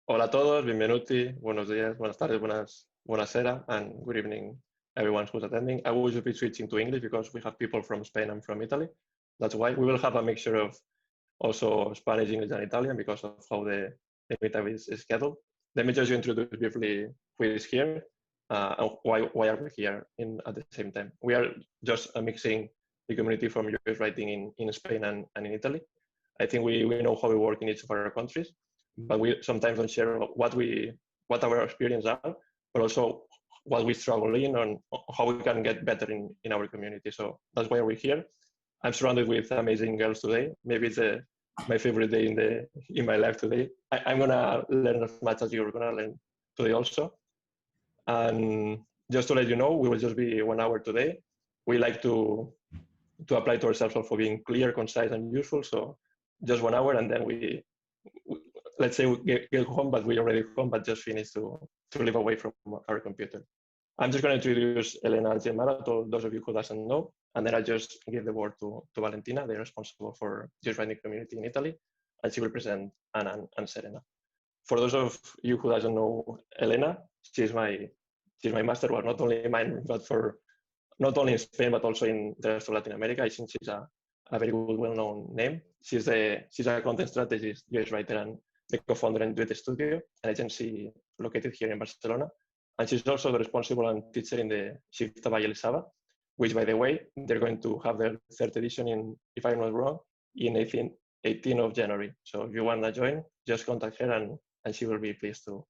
Hola a todos, benvenuti, buenos días, buenas tardes, buonasera, and good evening, everyone who's attending. I will just be switching to English because we have people from Spain and from Italy. That's why we will have a mixture of also Spanish, English, and Italian because of how the meetup is scheduled. Let me just introduce briefly who is here and why are we here at the same time. We are just mixing the community from UX writing in Spain and in Italy. I think we know how we work in each of our countries, but we sometimes don't share what our experience are, but also what we struggle in and how we can get better in our community. So that's why we're here. I'm surrounded with amazing girls today. Maybe it's my favorite day in my life today. I'm gonna learn as much as you're gonna learn today also. And just to let you know, we will just be 1 hour today. We like to apply to ourselves for being clear, concise, and useful. So just 1 hour, and then we let's say we get home, but we already home, but just finished to live away from our computer. I'm just going to introduce Helena and Gilmara to those of you who doesn't know, and then I'll just give the word to Valentina. They're responsible for UX writing community in Italy, and she will present Anna and Serena. For those of you who doesn't know Helena, she's my master, well, not only mine, but for not only in Spain, but also in the rest of Latin America. I think she's a very good, well-known name. She's a content strategist, UX writer, and the co-founder and Duet Studio, an agency located here in Barcelona. And she's also the responsible and teacher in the Shift by Elisava, which, by the way, they're going to have their third edition in, if I'm not wrong, in 18th of January. So if you want to join, just contact her and she will be pleased to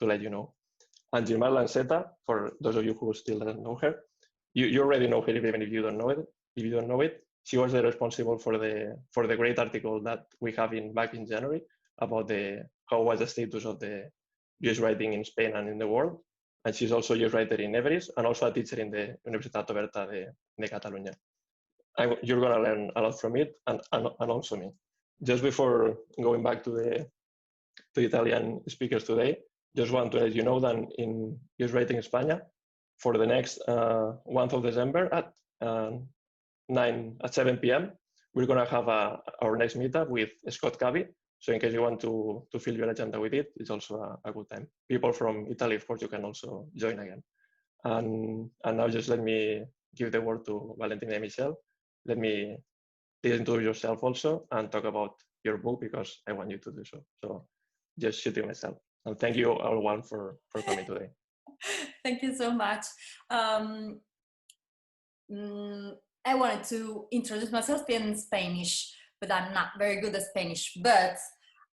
let you know. And Gilmara Lanzetta, for those of you who still don't know her, you already know her even if you don't know it. She was the responsible for the great article that we have back in January about how was the status of the UX writing in Spain and in the world. And she's also a UX writer in Everest and also a teacher in the Universitat Oberta de Catalunya. You're going to learn a lot from it and also me. Just before going back to Italian speakers today, just want to let you know that in UX writing España, for the next 1st of December at 7 p.m., we're going to have our next meetup with Scott Cavi. So in case you want to fill your agenda with it, it's also a good time. People from Italy, of course, you can also join again. And now just let me give the word to Valentina and Michelle. Let me introduce yourself also and talk about your book because I want you to do so. So just shooting myself. And thank you all one for coming today. Thank you so much. I wanted to introduce myself in Spanish, but I'm not very good at Spanish, but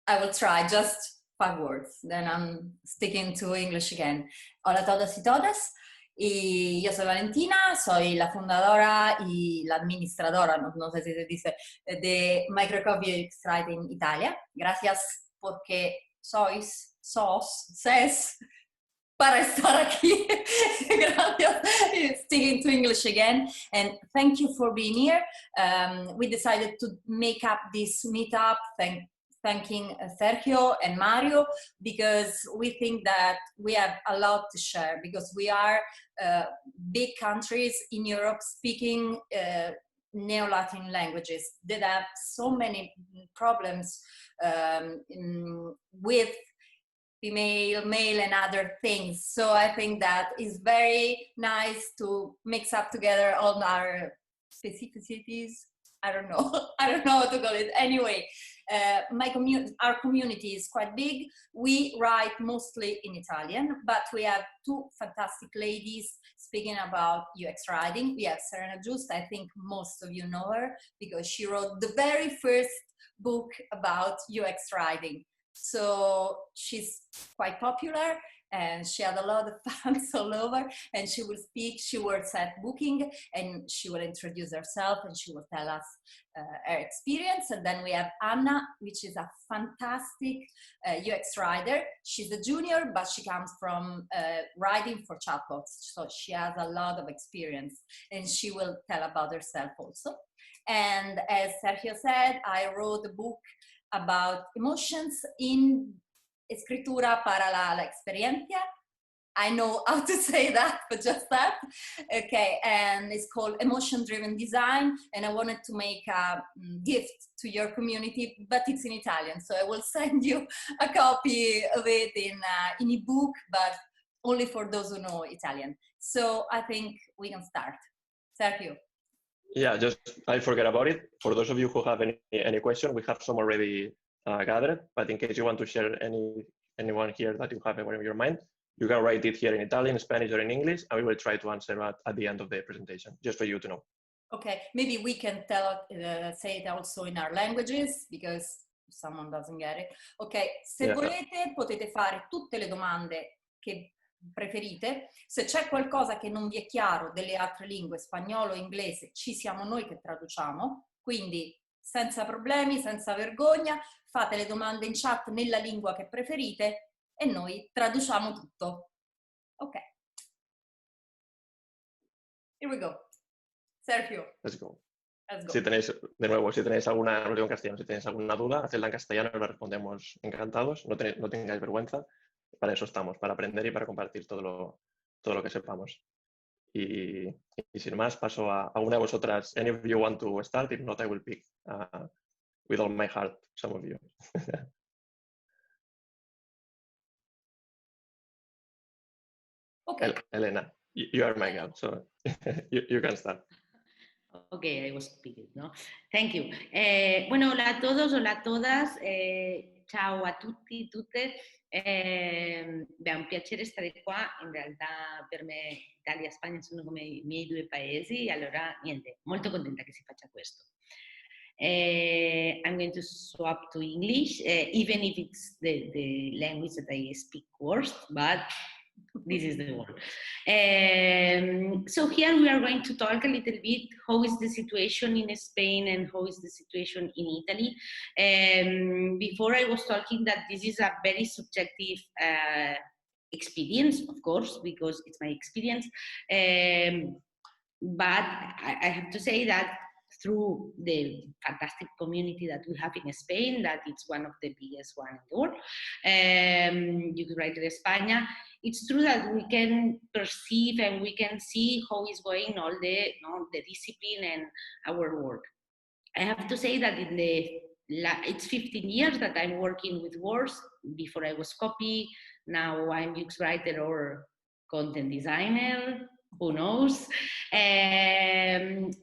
I will try just 5 words, then I'm sticking to English again. Hola a todos y todas, y yo soy Valentina, soy la fundadora y la administradora, no sé si se dice, de Microcopy UX Writing Italia. Gracias porque sos, para estar aquí. Gracias. Sticking to English again. And thank you for being here. We decided to make up this meetup, thanking Sergio and Mario, because we think that we have a lot to share, because we are big countries in Europe speaking Neo-Latin languages that have so many problems with female, male, and other things. So I think that is very nice to mix up together all our specificities. I don't know how to call it. Anyway, our community is quite big. We write mostly in Italian, but we have 2 fantastic ladies speaking about UX writing. We have Serena Giust. I think most of you know her because she wrote the very first book about UX writing. So she's quite popular and she had a lot of fans all over, and she will speak. She works at Booking and she will introduce herself and she will tell us her experience. And then we have Anna, which is a fantastic UX writer. She's a junior, but she comes from writing for chatbots, so she has a lot of experience and she will tell about herself also. And as Sergio said, I wrote a book about emotions in escritura para la experiencia. I know how to say that, but just that. Okay, and it's called Emotion-Driven Design, and I wanted to make a gift to your community, but it's in Italian, so I will send you a copy of it in ebook, but only for those who know Italian. So I think we can start. Sergio. Yeah, just I forget about it. For those of you who have any question, we have some already gathered, but in case you want to share anyone here that you have in your mind, you can write it here in Italian, Spanish, or in English, and we will try to answer at the end of the presentation, just for you to know. Okay, maybe we can say it also in our languages, because someone doesn't get it. Ok, se volete potete fare tutte le domande che preferite. Se c'è qualcosa che non vi è chiaro delle altre lingue, spagnolo o inglese, ci siamo noi che traduciamo, quindi senza problemi, senza vergogna, fate le domande in chat nella lingua che preferite e noi traduciamo tutto. Ok. Here we go. Sergio. Let's go. Let's go. Si tenéis, de nuevo, si tenéis alguna, lo digo en castellano, si tenéis alguna duda, hacedla en castellano y la respondemos encantados. No tengáis vergüenza. Para eso estamos, para aprender y para compartir todo lo que sepamos. Y sin más, paso a una de vosotras. Any of you want to start? If not, I will pick with all my heart some of you. Okay. Helena, you are my girl, so you can start. Okay, I was speaking, no? Thank you. Bueno, hola a todos, hola a todas. Ciao a tutti, tutte. Beh, è un piacere stare qua. In realtà per me Italia e Spagna sono come i miei due paesi, allora niente, molto contenta che si faccia questo. I'm going to swap to English, even if it's the language that I speak worst, but this is the one. So here we are going to talk a little bit how is the situation in Spain and how is the situation in Italy. Before I was talking that this is a very subjective experience, of course, because it's my experience. But I have to say that through the fantastic community that we have in Spain, that it's one of the biggest one in the world, UX Writing España, it's true that we can perceive and we can see how is going all the discipline and our work. I have to say that it's 15 years that I'm working with words. Before I was copy, now I'm UX writer or content designer, who knows?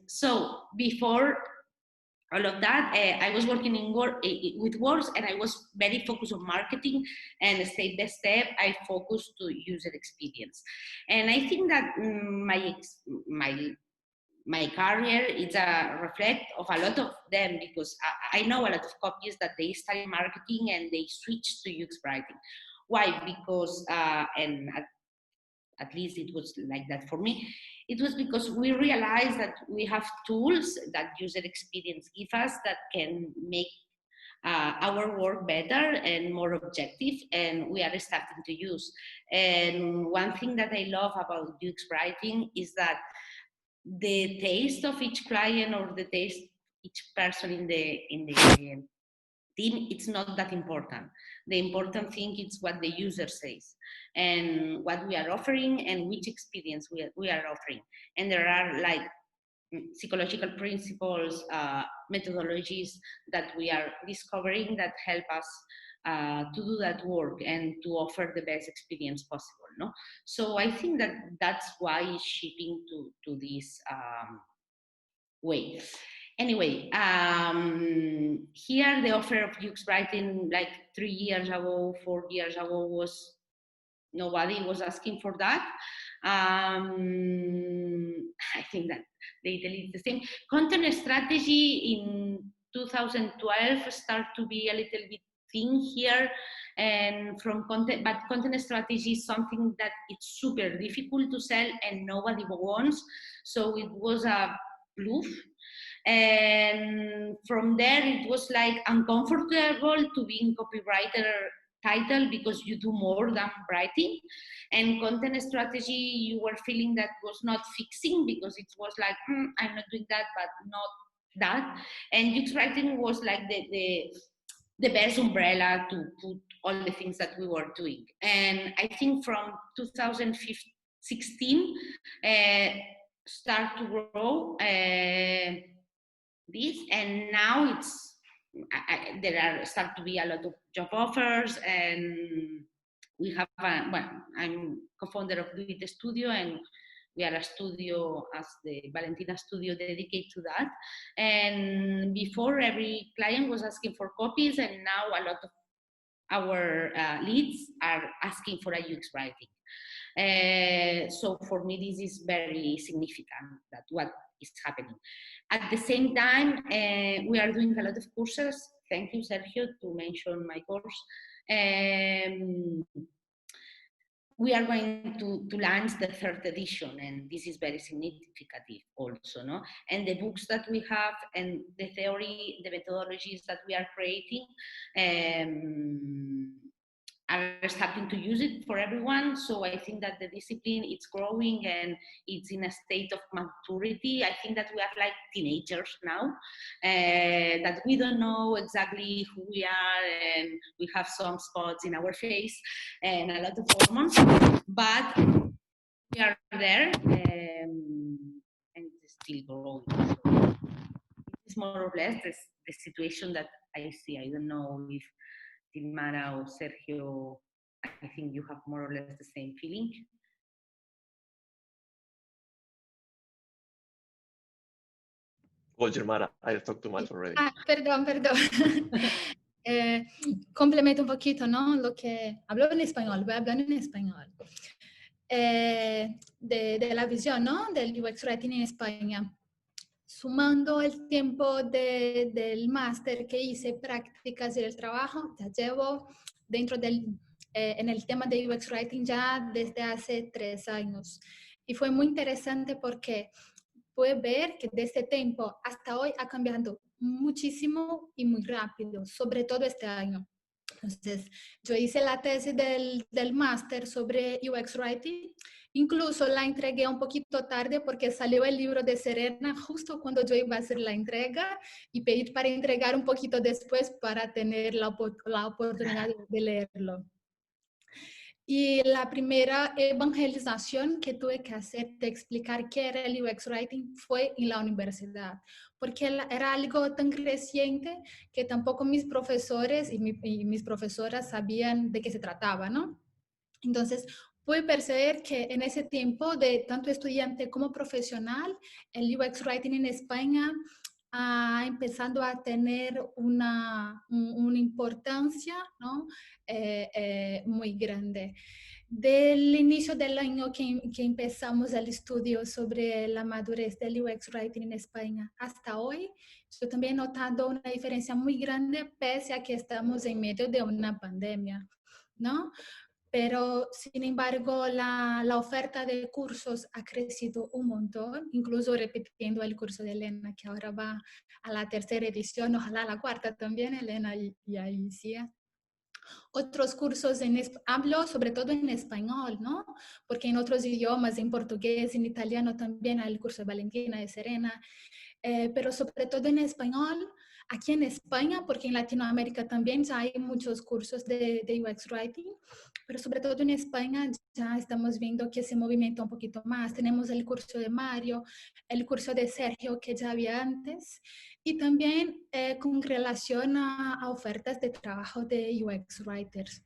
So before all of that, I was working with words, and I was very focused on marketing, and step by step I focused to user experience. And I think that my career is a reflect of a lot of them, because I know a lot of copies that they study marketing and they switch to UX writing. Why? Because and at least it was like that for me. It was because we realized that we have tools that user experience give us that can make our work better and more objective, and we are starting to use. And one thing that I love about UX writing is that the taste of each client or the taste of each person in the team, it's not that important. The important thing is what the user says and what we are offering and which experience we are offering. And there are like psychological principles, methodologies that we are discovering that help us to do that work and to offer the best experience possible. No? So I think that that's why it's shipping to this way. Anyway, here the offer of UX writing like 3 years ago, 4 years ago was, nobody was asking for that. I think that the Italy is the same. Content strategy in 2012 started to be a little bit thing here, and from content, but content strategy is something that it's super difficult to sell and nobody wants. So it was a bluff. And from there, it was like uncomfortable to be in copywriter title because you do more than writing. And content strategy, you were feeling that was not fixing because it was like, I'm not doing that, but not that. And UX writing was like the the best umbrella to put all the things that we were doing. And I think from 2016, start to grow this, and now it's there start to be a lot of job offers, and we have I'm co-founder of the Studio, and we are a studio as the Valentina Studio dedicated to that. And before, every client was asking for copies, and now a lot of our leads are asking for a UX writing. So for me, this is very significant, that what is happening. At the same time, we are doing a lot of courses. Thank you, Sergio, to mention my course. We are going to launch the 3rd edition, and this is very significant also, no? And the books that we have and the theory, the methodologies that we are creating are starting to use it for everyone. So I think that the discipline, it's growing and it's in a state of maturity. I think that we are like teenagers now, that we don't know exactly who we are, and we have some spots in our face and a lot of hormones, but we are there, and it's still growing. So it's more or less the situation that I see. I don't know if Gilmara or Sergio, I think you have more or less the same feeling. Well, Gilmara, I talked too much already. Perdón. Complemento un poquito, ¿no? Lo que hablo en español, voy a hablar en español. De la visión, ¿no? Del UX Writing en España. Sumando el tiempo del máster que hice, prácticas y el trabajo, ya llevo dentro en el tema de UX Writing ya desde hace 3 años. Y fue muy interesante porque pude ver que desde ese tiempo hasta hoy ha cambiado muchísimo y muy rápido, sobre todo este año. Entonces, yo hice la tesis del máster sobre UX Writing. Incluso la entregué un poquito tarde porque salió el libro de Serena justo cuando yo iba a hacer la entrega, y pedí para entregar un poquito después para tener la oportunidad de leerlo. Y la primera evangelización que tuve que hacer de explicar qué era el UX Writing fue en la universidad, porque era algo tan reciente que tampoco mis profesores y mis profesoras sabían de qué se trataba, ¿no? Entonces, pude percibir que en ese tiempo de tanto estudiante como profesional, el UX Writing en España ha empezado a tener una importancia, ¿no? Muy grande. Del inicio del año que empezamos el estudio sobre la madurez del UX Writing en España hasta hoy, yo también he notado una diferencia muy grande pese a que estamos en medio de una pandemia, ¿no? Pero, sin embargo, la oferta de cursos ha crecido un montón, incluso repitiendo el curso de Helena, que ahora va a la 3ª edición, ojalá la 4ª también, Helena y Alicia. Otros cursos hablo sobre todo en español, ¿no? Porque en otros idiomas, en portugués, en italiano también hay el curso de Valentina y Serena, pero sobre todo en español. Aquí en España, porque en Latinoamérica también ya hay muchos cursos de UX Writing, pero sobre todo en España ya estamos viendo que se movimenta un poquito más. Tenemos el curso de Mario, el curso de Sergio que ya había antes, y también con relación a ofertas de trabajo de UX Writers.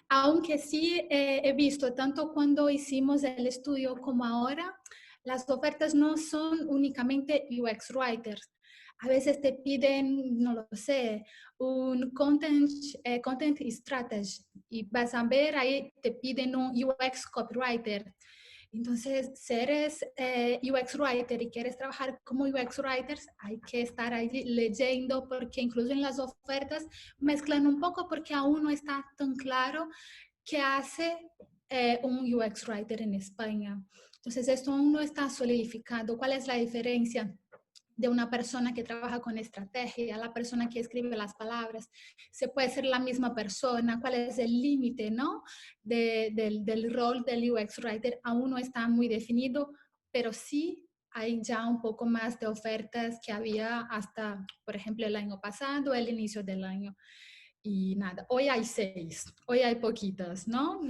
Aunque sí he visto, tanto cuando hicimos el estudio como ahora, las ofertas no son únicamente UX Writers. A veces te piden, no lo sé, un content strategy, y vas a ver ahí te piden un UX copywriter. Entonces, si eres UX Writer y quieres trabajar como UX Writers, hay que estar ahí leyendo, porque incluso en las ofertas mezclan un poco porque aún no está tan claro qué hace un UX Writer en España. Entonces, esto aún no está solidificado. ¿Cuál es la diferencia de una persona que trabaja con estrategia a la persona que escribe las palabras? ¿Se puede ser la misma persona? ¿Cuál es el límite, ¿no? del rol del UX Writer? Aún no está muy definido, pero sí hay ya un poco más de ofertas que había hasta, por ejemplo, el año pasado, el inicio del año. Y nada, hoy hay 6, hoy hay poquitas, ¿no?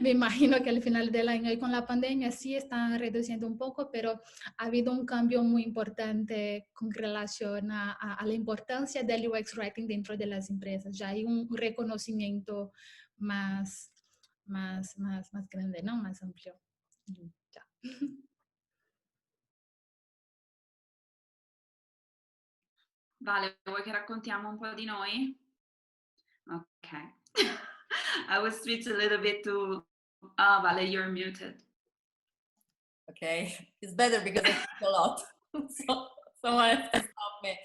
Me imagino que al final del año y con la pandemia sí están reduciendo un poco, pero ha habido un cambio muy importante con relación a la importancia del UX Writing dentro de las empresas. Ya hay un reconocimiento más grande, ¿no? Más amplio. Ya. Vale, vuoi che raccontiamo un po' di noi? Ok. I will switch a little bit to... Ah, Vale, you're muted. Okay, it's better because I speak a lot. So someone has to stop me.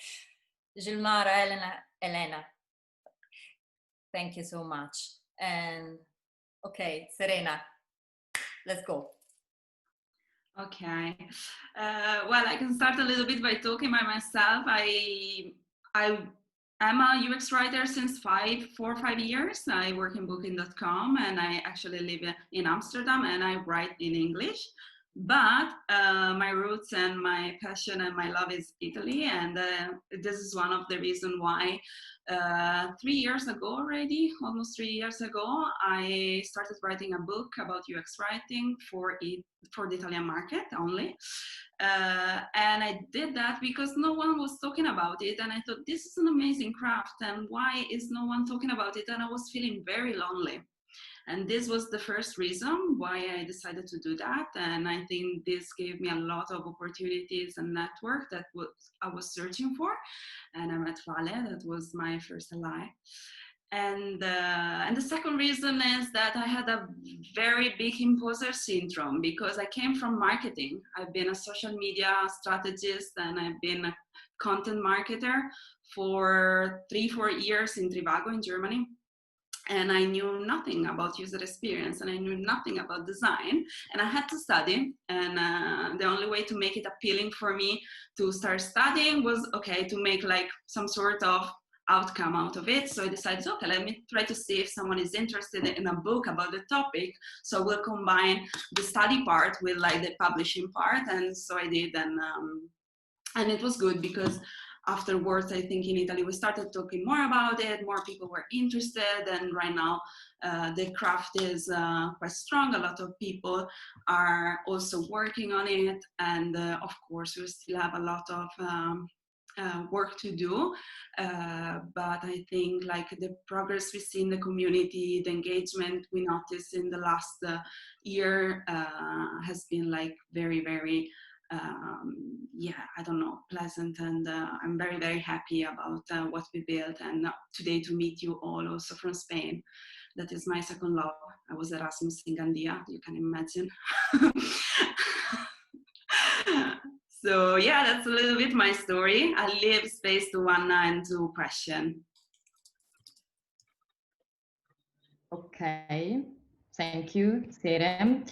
Gilmara, Helena, thank you so much. And okay, Serena, let's go. Okay. Well, I can start a little bit by talking by myself. I'm a UX writer since 4 or 5 years. I work in booking.com and I actually live in Amsterdam and I write in English. But my roots and my passion and my love is Italy, and this is one of the reasons why 3 years ago already, almost 3 years ago, I started writing a book about UX writing for the Italian market only. And I did that because no one was talking about it, and I thought this is an amazing craft, and why is no one talking about it? And I was feeling very lonely. And this was the first reason why I decided to do that. And I think this gave me a lot of opportunities and network that I was searching for. And I met Vale, that was my first ally. And the second reason is that I had a very big imposter syndrome because I came from marketing. I've been a social media strategist and I've been a content marketer for 3-4 years in Trivago in Germany. And I knew nothing about user experience and I knew nothing about design, and I had to study. And the only way to make it appealing for me to start studying was, okay, to make like some sort of outcome out of it. So I decided, okay, let me try to see if someone is interested in a book about the topic. So we'll combine the study part with like the publishing part. And so I did, and it was good because afterwards, I think in Italy, we started talking more about it, more people were interested, and right now the craft is quite strong. A lot of people are also working on it, and of course, we still have a lot of work to do, but I think like the progress we see in the community, the engagement we noticed in the last year has been like very, very I don't know, pleasant, and I'm very, very happy about what we built. And today to meet you all also from Spain. That is my second love. I was Erasmus in Gandia, you can imagine. So yeah, that's a little bit my story. I leave space to Anna and to question. Okay, thank you, Sere.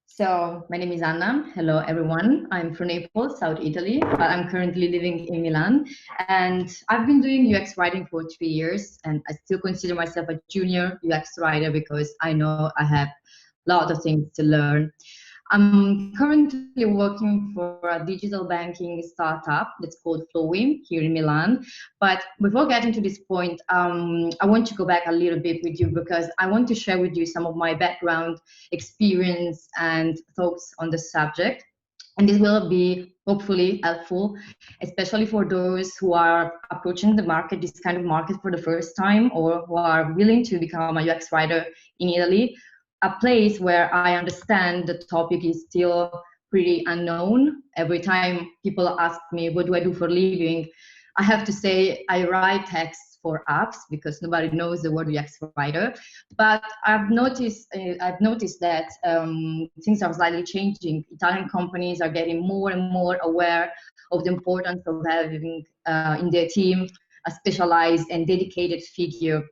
So my name is Anna. Hello, everyone. I'm from Naples, South Italy, but I'm currently living in Milan. And I've been doing UX writing for 3 years, and I still consider myself a junior UX writer because I know I have a lot of things to learn. I'm currently working for a digital banking startup that's called Flowing here in Milan. But before getting to this point, I want to go back a little bit with you because I want to share with you some of my background, experience, and thoughts on the subject. And this will be hopefully helpful, especially for those who are approaching the market, this kind of market for the first time, or who are willing to become a UX writer in Italy, a place where I understand the topic is still pretty unknown. Every time people ask me, what do I do for a living? I have to say I write text for apps because nobody knows the word UX writer. But I've noticed that things are slightly changing. Italian companies are getting more and more aware of the importance of having in their team a specialized and dedicated figure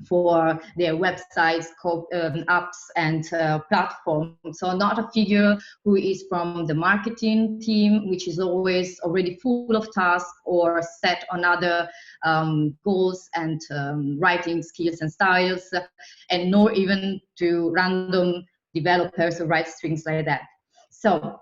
for their websites, apps, and platforms. So not a figure who is from the marketing team, which is always already full of tasks or set on other goals and writing skills and styles, and nor even to random developers who write strings like that. So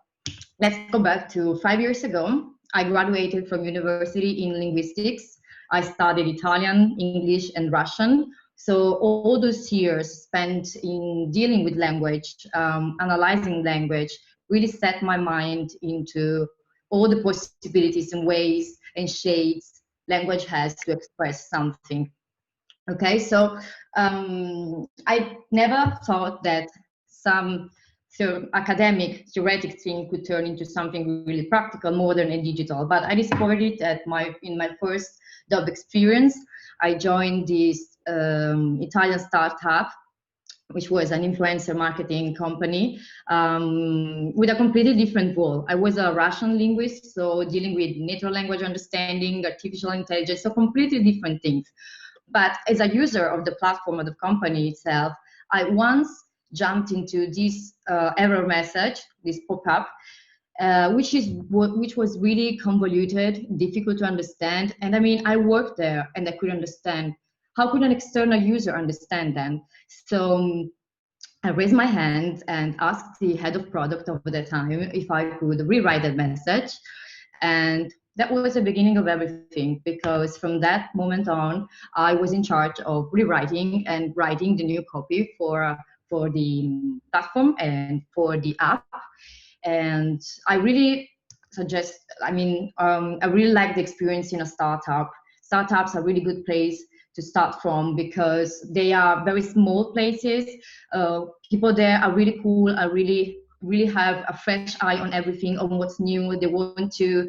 let's go back to 5 years ago. I graduated from university in linguistics. I studied Italian, English, and Russian. So all those years spent in dealing with language, analyzing language, really set my mind into all the possibilities and ways and shades language has to express something. Okay, so I never thought that some academic, theoretic thing could turn into something really practical, modern, and digital. But I discovered it in my first job experience. I joined this Italian startup, which was an influencer marketing company, with a completely different role. I was a Russian linguist, so dealing with natural language understanding, artificial intelligence, so completely different things. But as a user of the platform of the company itself, I once jumped into this error message, this pop-up, which was really convoluted, difficult to understand. And I mean, I worked there and I couldn't understand. How could an external user understand them? So I raised my hand and asked the head of product over the time if I could rewrite that message. And that was the beginning of everything, because from that moment on, I was in charge of rewriting and writing the new copy for the platform and for the app. And I really suggest, I really like the experience in a startup. Startups are a really good place to start from because they are very small places. People there are really cool, are really have a fresh eye on everything, on what's new. They want to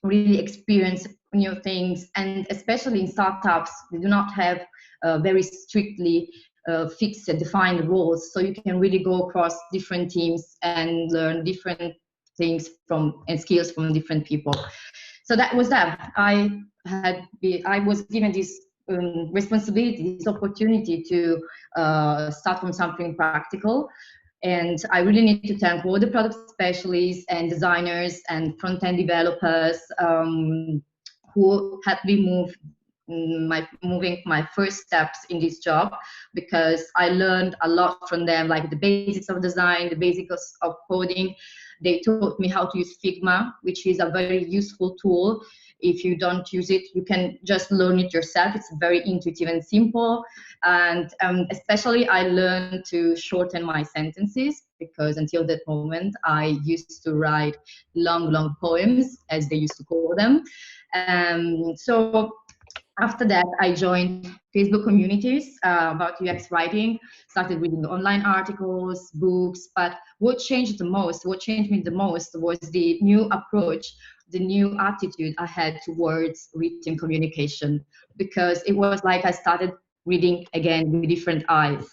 really experience new things. And especially in startups, they do not have very strictly fixed defined roles. So you can really go across different teams and learn different things and skills from different people. So that was that. I was given this responsibility, this opportunity to start from something practical. And I really need to thank all the product specialists and designers and front-end developers who helped me moving my first steps in this job, because I learned a lot from them, like the basics of design, the basics of coding. They taught me how to use Figma, which is a very useful tool. If you don't use it, you can just learn it yourself. It's very intuitive and simple. And especially I learned to shorten my sentences, because until that moment, I used to write long poems, as they used to call them. So after that, I joined Facebook communities about UX writing, started reading online articles, books, but what changed me the most was the new approach, the new attitude I had towards written communication, because it was like I started reading again with different eyes.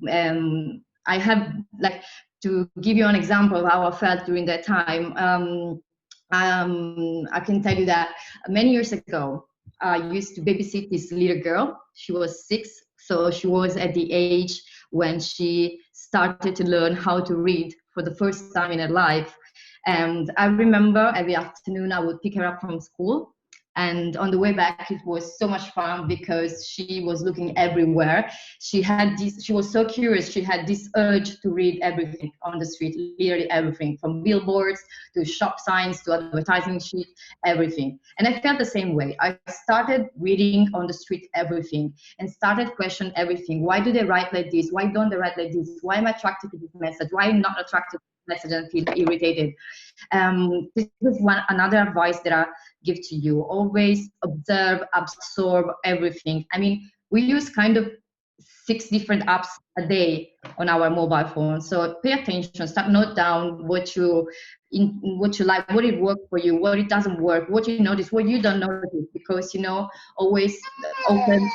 I have, like, to give you an example of how I felt during that time, I can tell you that many years ago, I used to babysit this little girl. She was 6, so she was at the age when she started to learn how to read for the first time in her life. And I remember every afternoon I would pick her up from school. And on the way back, it was so much fun because she was looking everywhere. She was so curious. She had this urge to read everything on the street, literally everything, from billboards to shop signs to advertising sheets, everything. And I felt the same way. I started reading on the street everything and started questioning everything. Why do they write like this? Why don't they write like this? Why am I attracted to this message? Why am I not attracted to this message and feel irritated? This is another advice that I give to you. Always observe, absorb everything. I mean, we use kind of 6 different apps a day on our mobile phone. So pay attention, start note down what you like, what it worked for you, what it doesn't work, what you notice, what you don't notice, because always open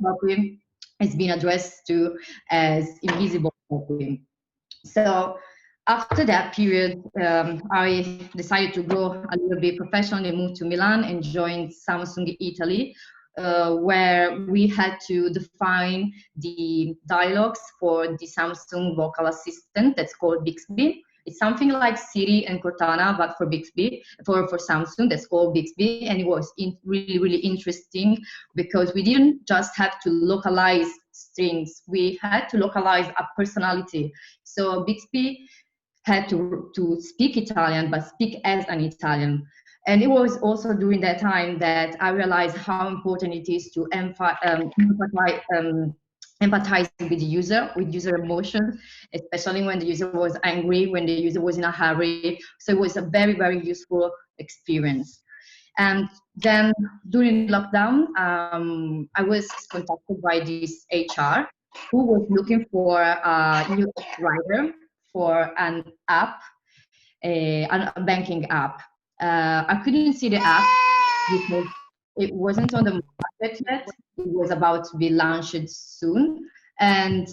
copy is being addressed to as invisible copy. So after that period, I decided to grow a little bit professionally, moved to Milan and joined Samsung Italy, where we had to define the dialogues for the Samsung vocal assistant that's called Bixby. It's something like Siri and Cortana, but for Bixby, for Samsung, that's called Bixby. And it was really, really interesting because we didn't just have to localize strings, we had to localize a personality. So Bixby had to speak Italian, but speak as an Italian. And it was also during that time that I realized how important it is to empathize with the user, with user emotions, especially when the user was angry, when the user was in a hurry. So it was a very, very useful experience. And then during lockdown, I was contacted by this HR who was looking for a UX writer for an app, a banking app. I couldn't see the app because it wasn't on the market yet. It was about to be launched soon. And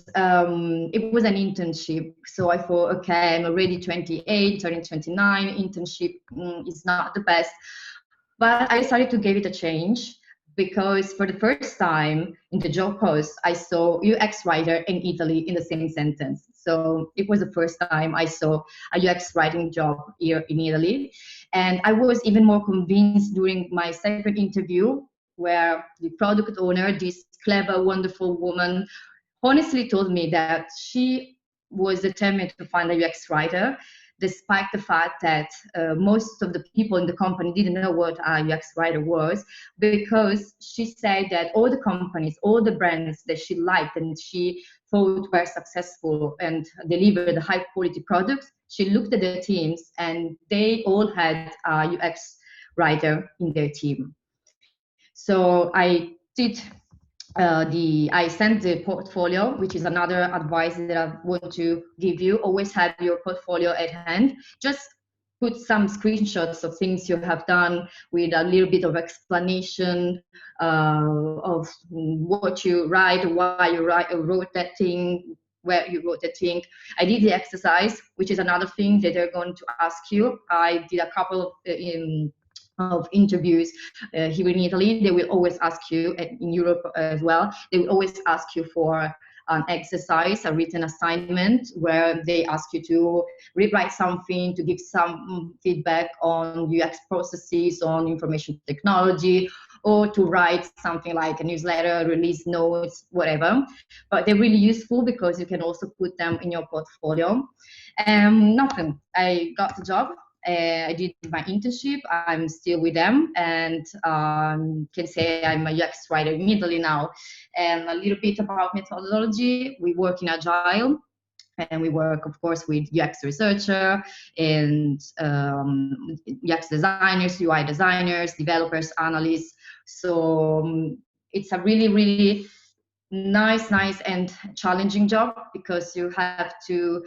it was an internship. So I thought, okay, I'm already 28, turning 29, internship is not the best. But I decided to give it a change because for the first time in the job post, I saw UX writer in Italy in the same sentence. So it was the first time I saw a UX writing job here in Italy. And I was even more convinced during my second interview, where the product owner, this clever, wonderful woman, honestly told me that she was determined to find a UX writer, despite the fact that most of the people in the company didn't know what a UX writer was, because she said that all the companies, all the brands that she liked and she thought were successful and delivered high quality products, she looked at their teams and they all had a UX writer in their team. So I did I sent the portfolio, which is another advice that I want to give you. Always have your portfolio at hand. Just put some screenshots of things you have done with a little bit of explanation of what you write, why you wrote that thing, where you wrote that thing. I did the exercise, which is another thing that they're going to ask you. I did a couple of interviews here in Italy. They will always ask you, in Europe as well, they will always ask you for an exercise, a written assignment, where they ask you to rewrite something, to give some feedback on UX processes, on information technology, or to write something like a newsletter, release notes, whatever. But they're really useful because you can also put them in your portfolio. Nothing. I got the job. I did my internship. I'm still with them, and can say I'm a UX writer in Italy now. And a little bit about methodology. We work in Agile, and we work, of course, with UX researcher and UX designers, UI designers, developers, analysts. So it's a really, really nice and challenging job because you have to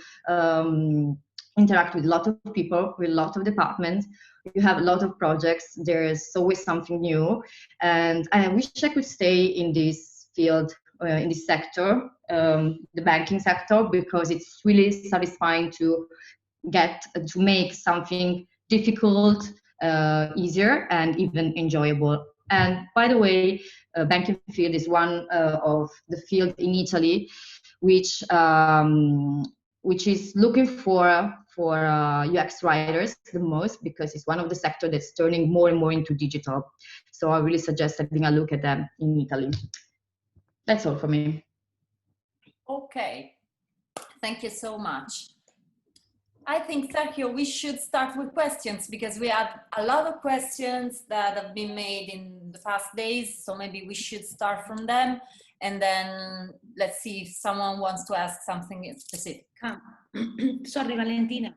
interact with a lot of people, with a lot of departments. You have a lot of projects. There's always something new. And I wish I could stay in this field, in this sector, the banking sector, because it's really satisfying to make something difficult easier and even enjoyable. And by the way, banking field is one of the field in Italy which is looking for UX writers the most, because it's one of the sector that's turning more and more into digital. So I really suggest having a look at them in Italy. That's all for me. Okay, thank you so much. I think, Sergio, we should start with questions because we have a lot of questions that have been made in the past days. So maybe we should start from them, and then let's see if someone wants to ask something specific. Sorry, Valentina.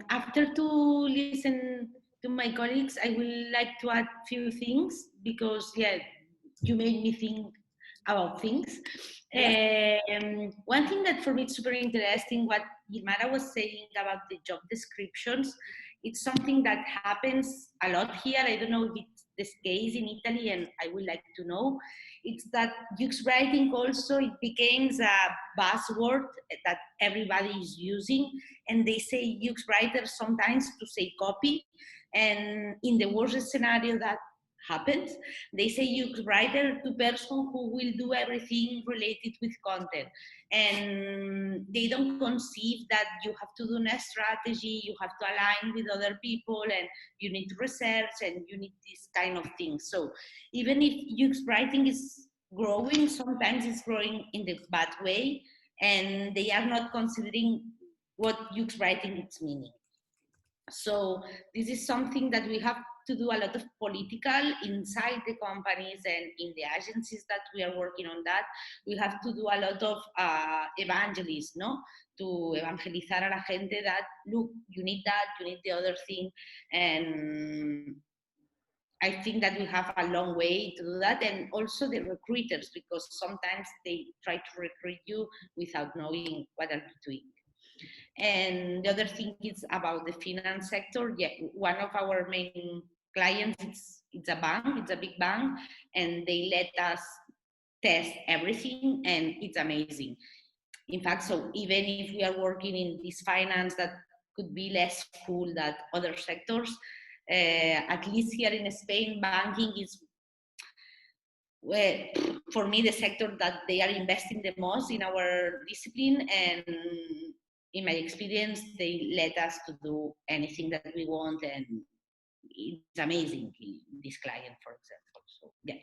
After to listen to my colleagues, I would like to add a few things because, yeah, you made me think about things. One thing that for me is super interesting, what Gilmara was saying about the job descriptions, it's something that happens a lot here. I don't know if it's the case in Italy, and I would like to know. It's that UX writing also, it becomes a buzzword that everybody is using, and they say UX writer sometimes to say copy, and in the worst scenario that happens, they say UX writer to person who will do everything related with content, and they don't conceive that you have to do a strategy, you have to align with other people, and you need research, and you need this kind of things. So even if UX writing is growing, sometimes it's growing in the bad way, and they are not considering what UX writing is meaning. So this is something that we have to do a lot of political inside the companies and in the agencies that we are working on that. We have to do a lot of evangelism, no? To evangelizar a la gente that, look, you need that, you need the other thing. And I think that we have a long way to do that. And also the recruiters, because sometimes they try to recruit you without knowing what are you doing. And the other thing is about the finance sector. Yeah, one of our main clients, it's a bank, it's a big bank, and they let us test everything, and it's amazing. In fact, so even if we are working in this finance that could be less cool than other sectors, at least here in Spain, banking is, well, for me, the sector that they are investing the most in our discipline. And in my experience, they let us to do anything that we want, and it's amazing, this client, for example. So yeah,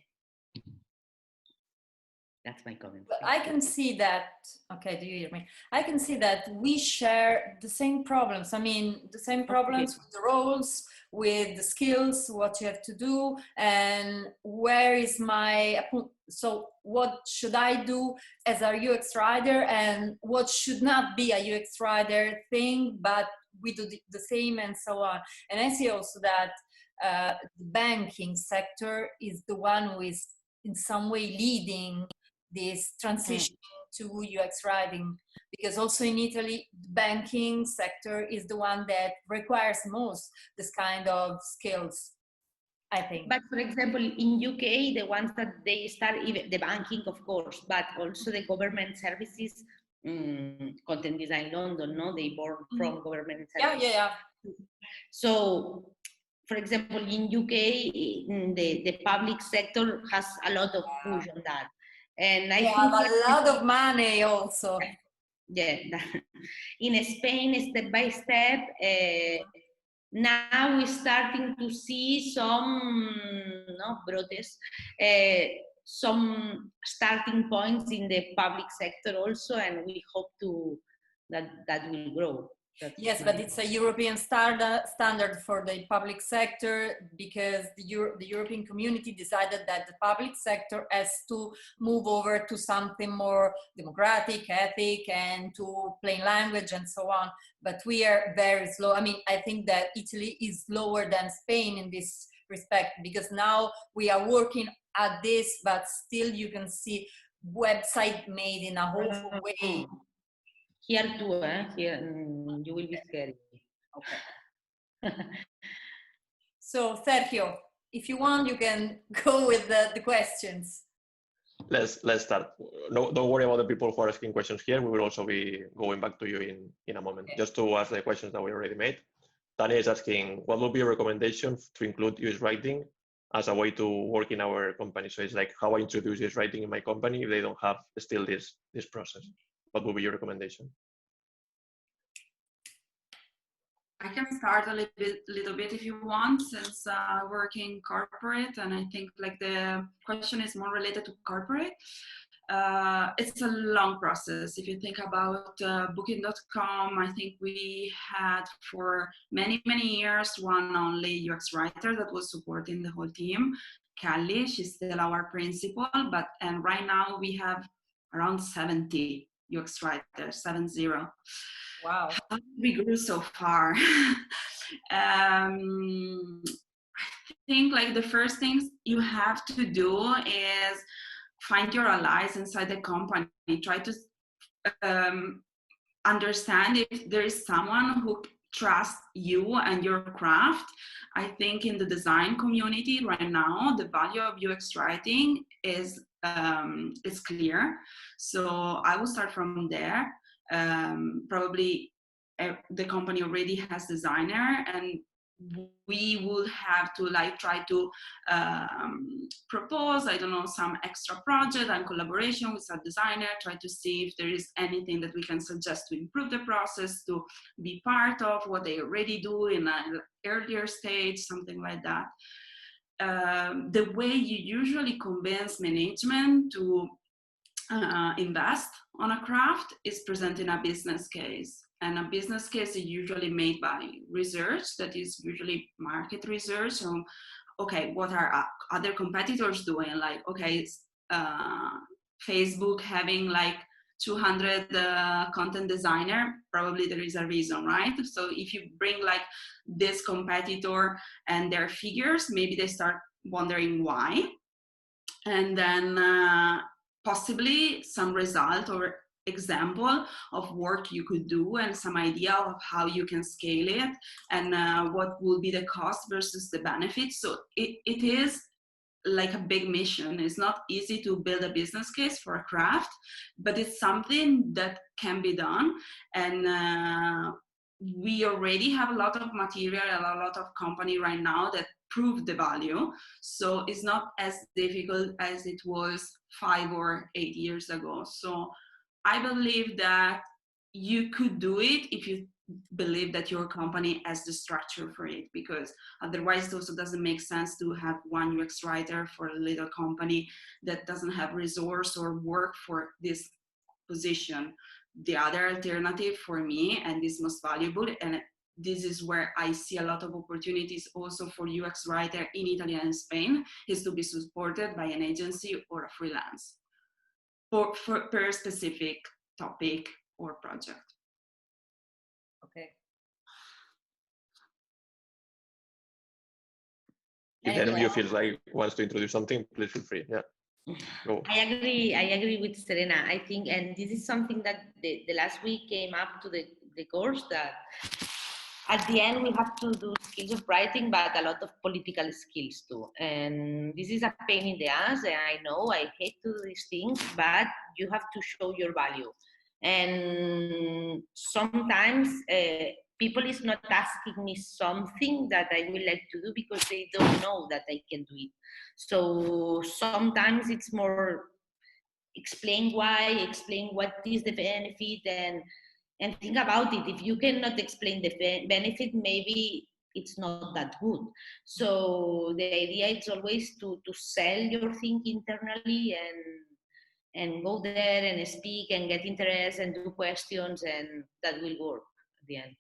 that's my comment. But I can see that, okay, do you hear me? I can see that we share the same problems. I mean, the same problems with the roles, with the skills, what you have to do, and where is my, so what should I do as a UX writer, and what should not be a UX writer thing, but we do the same, and so on. And I see also that the banking sector is the one who is in some way leading this transition to UX writing, because also in Italy, the banking sector is the one that requires most this kind of skills, I think. But for example, in UK, the ones that they start, even the banking, of course, but also the government services, content design London, no, they born from government services. Yeah. So, for example, in UK, the public sector has a lot of push on that. And I think have a lot of money also. Yeah, in Spain, step by step, now we're starting to see some brotes, some starting points in the public sector also, and we hope that will grow. Yes, but it's a European standard for the public sector, because the European community decided that the public sector has to move over to something more democratic, ethic, and to plain language and so on. But we are very slow. I mean, I think that Italy is slower than Spain in this respect, because now we are working at this, but still you can see website made in a awful way. Here too, here you will be scary. Okay. So Sergio, if you want, you can go with the questions. Let's start. No, don't worry about the people who are asking questions here. We will also be going back to you in a moment, just to ask the questions that we already made. Tanya is asking, what would be a recommendation to include UX writing as a way to work in our company? So it's like how I introduce UX writing in my company if they don't have still this process. What would be your recommendation? I can start a little bit if you want, since I work in corporate, and I think like the question is more related to corporate. It's a long process. If you think about booking.com, I think we had for many years one only UX writer that was supporting the whole team, Callie. She's still our principal, and right now we have around 70 UX writers, 70. Wow. How we grew so far. I think like the first things you have to do is find your allies inside the company. Try to understand if there is someone who trusts you and your craft. I think in the design community right now, the value of UX writing is clear. So I will start from there. Probably the company already has designer, and we will have to like try to propose, I don't know, some extra project and collaboration with a designer, try to see if there is anything that we can suggest to improve the process, to be part of what they already do in an earlier stage, something like that. The way you usually convince management to invest on a craft is presenting a business case. And a business case is usually made by research, that is usually market research. So, okay, what are other competitors doing? Like, okay, Facebook having like 200 content designer, probably there is a reason, right? So if you bring like this competitor and their figures, maybe they start wondering why. And then possibly some result or example of work you could do and some idea of how you can scale it and what will be the cost versus the benefit. So it is like a big mission. It's not easy to build a business case for a craft, but it's something that can be done. And we already have a lot of material and a lot of company right now that prove the value. So it's not as difficult as it was 5 or 8 years ago. So I believe that you could do it if you believe that your company has the structure for it, because otherwise it also doesn't make sense to have one UX writer for a little company that doesn't have resource or work for this position. The other alternative for me, and this most valuable, and this is where I see a lot of opportunities also for UX writer in Italy and Spain, is to be supported by an agency or a freelance per specific topic or project. Okay. If any of you feels like wants to introduce something, please feel free. Yeah. Go. I agree with Serena. I think, and this is something that the last week came up to the course, that at the end we have to do skills of writing, but a lot of political skills too. And this is a pain in the ass, and I know I hate to do these things, but you have to show your value. And sometimes people is not asking me something that I would like to do because they don't know that I can do it. So sometimes it's more explain why, explain what is the benefit, and think about it. If you cannot explain the benefit, maybe it's not that good. So the idea is always to sell your thing internally and go there and speak and get interest and do questions, and that will work at the end.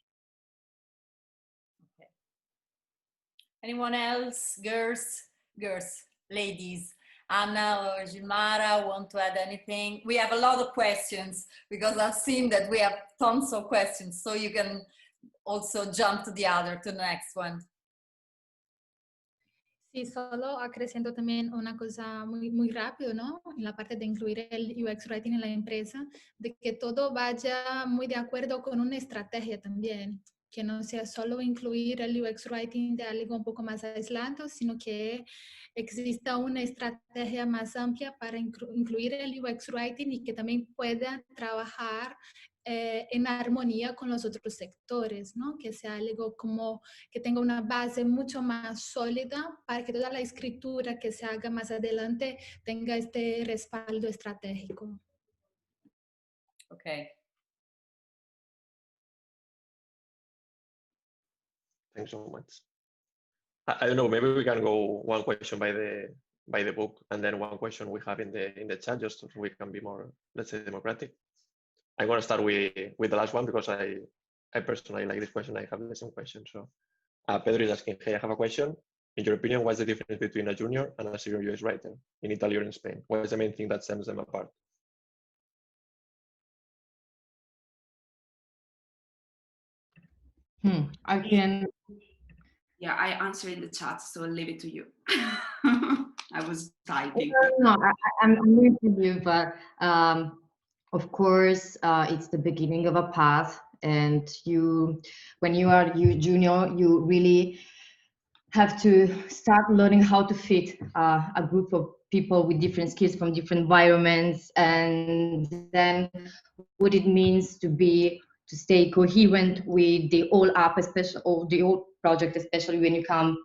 Okay. Anyone else? Girls, ladies. Anna or Gilmara want to add anything? We have a lot of questions because I've seen that we have tons of questions, so you can also jump to the next one. Sí, solo acrescento también una cosa muy rápido, ¿no? En la parte de incluir el UX Writing en la empresa, de que todo vaya muy de acuerdo con una estrategia también, que no sea solo incluir el UX Writing de algo un poco más aislado, sino que exista una estrategia más amplia para incluir el UX Writing y que también pueda trabajar en armonía con los otros sectores, ¿no? Que sea algo como que tenga una base mucho más sólida para que toda la escritura que se haga más adelante tenga este respaldo estratégico. Okay. Thanks so much. I don't know, maybe we can go one question by the book and then one question we have in the chat, just so we can be more, let's say, democratic. I'm going to start with the last one because I personally like this question. I have the same question. So Pedro is asking, hey, I have a question. In your opinion, what's the difference between a junior and a senior UX writer in Italy or in Spain? What is the main thing that sets them apart? I can. Yeah, I answered in the chat, so I'll leave it to you. I was typing. No, I'm with you, but of course, it's the beginning of a path, and when you are junior, you really have to start learning how to fit a group of people with different skills from different environments, and then what it means to stay coherent with the whole app, especially, or the whole project, especially when you come